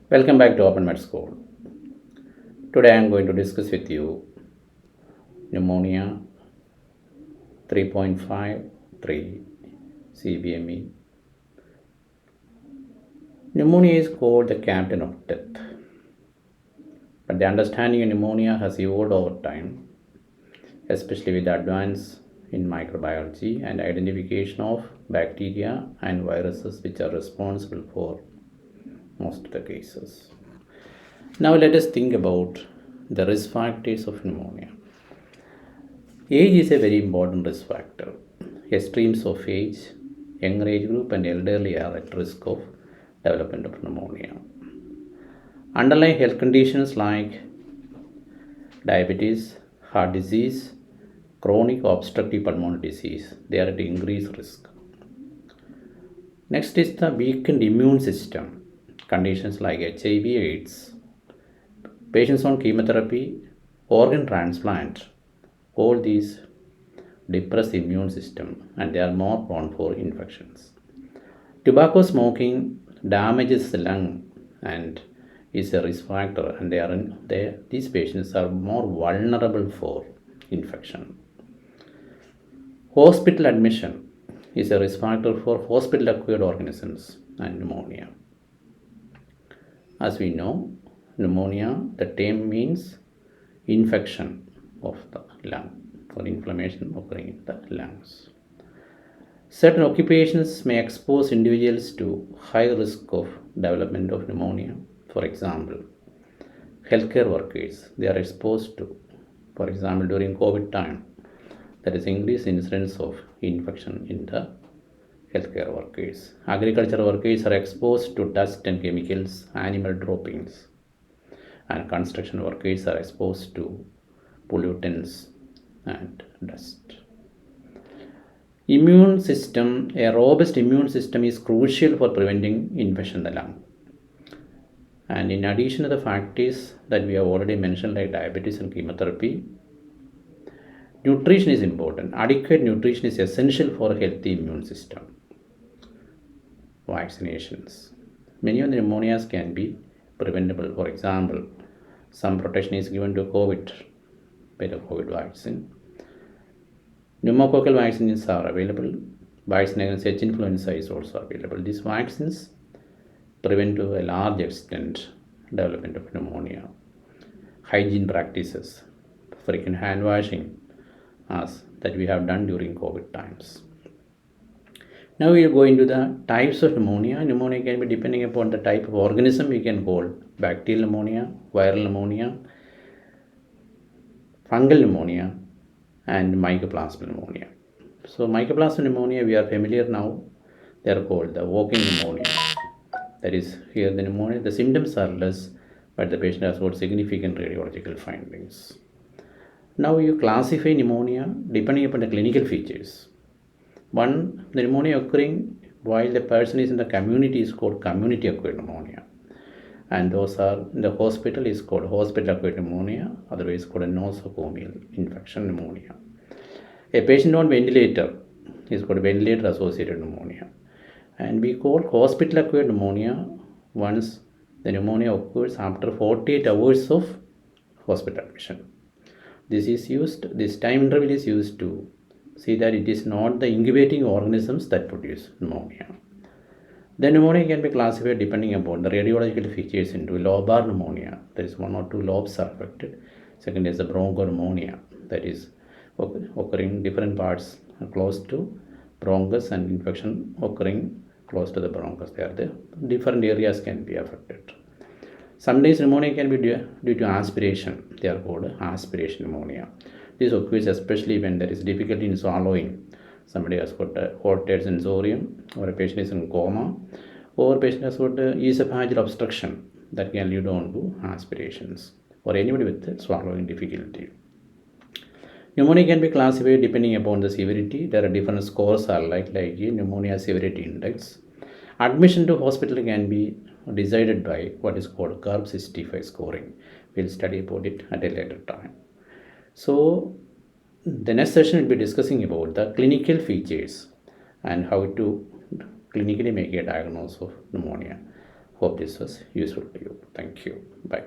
Welcome back to Open Med School. Today I am going to discuss with you pneumonia 3.53 CBME. Pneumonia is called the captain of death, but the understanding of pneumonia has evolved over time, especially with the advance in microbiology and identification of bacteria and viruses which are responsible for most of the cases. Now let us think about the risk factors of pneumonia. Age is a very important risk factor. Extremes of age, younger age group and elderly are at risk of development of pneumonia. Underlying health conditions like diabetes, heart disease, chronic obstructive pulmonary disease, they are at increased risk. Next is the weakened immune system. Conditions like HIV, AIDS, patients on chemotherapy, organ transplant, all these depress the immune system and they are more prone for infections. Tobacco smoking damages the lung and is a risk factor, and these patients are more vulnerable for infection. Hospital admission is a risk factor for hospital acquired organisms and pneumonia. As we know, pneumonia, the term means infection of the lung or inflammation occurring in the lungs. Certain occupations may expose individuals to high risk of development of pneumonia. For example, healthcare workers, they are exposed to, for example, during COVID time, there is increased incidence of infection in the healthcare workers. Agriculture workers are exposed to dust and chemicals, animal droppings, and construction workers are exposed to pollutants and dust. Immune system, a robust immune system is crucial for preventing infection in the lung. And in addition to the factors that we have already mentioned like diabetes and chemotherapy, nutrition is important. Adequate nutrition is essential for a healthy immune system. Vaccinations. Many of the pneumonias can be preventable. For example, some protection is given to COVID by the COVID vaccine. Pneumococcal vaccines are available. Vaccine against H influenza is also available. These vaccines prevent to a large extent development of pneumonia. Hygiene practices, frequent hand washing, as that we have done during COVID times. Now we will go into the types of pneumonia. Pneumonia can be depending upon the type of organism. We can call bacterial pneumonia, viral pneumonia, fungal pneumonia, and mycoplasmal pneumonia. So mycoplasmal pneumonia we are familiar now. They are called the walking pneumonia. That is, here the pneumonia, the symptoms are less, but the patient has got significant radiological findings. Now you classify pneumonia depending upon the clinical features. One, the pneumonia occurring while the person is in the community is called community acquired pneumonia. And those are in the hospital is called hospital acquired pneumonia, otherwise called a nosocomial infection pneumonia. A patient on ventilator is called ventilator associated pneumonia. And we call hospital acquired pneumonia once the pneumonia occurs after 48 hours of hospital admission. This time interval is used to see that it is not the incubating organisms that produce pneumonia. The pneumonia can be classified depending upon the radiological features into lobar pneumonia, that is one or two lobes are affected. Second is the bronchopneumonia, that is occurring different parts close to bronchus and infection occurring close to the bronchus. There the different areas can be affected. Sometimes pneumonia can be due to aspiration. They are called aspiration pneumonia. This occurs especially when there is difficulty in swallowing. Somebody has got a altered sensorium, or a patient is in coma, or a patient has got esophageal obstruction that can lead on to aspirations, or anybody with swallowing difficulty. Pneumonia can be classified depending upon the severity. There are different scores are like pneumonia severity index. Admission to hospital can be decided by what is called CURB 65 scoring. We'll study about it at a later time. So the next session will be discussing about the clinical features and how to clinically make a diagnosis of pneumonia. Hope this was useful to you. Thank you. Bye.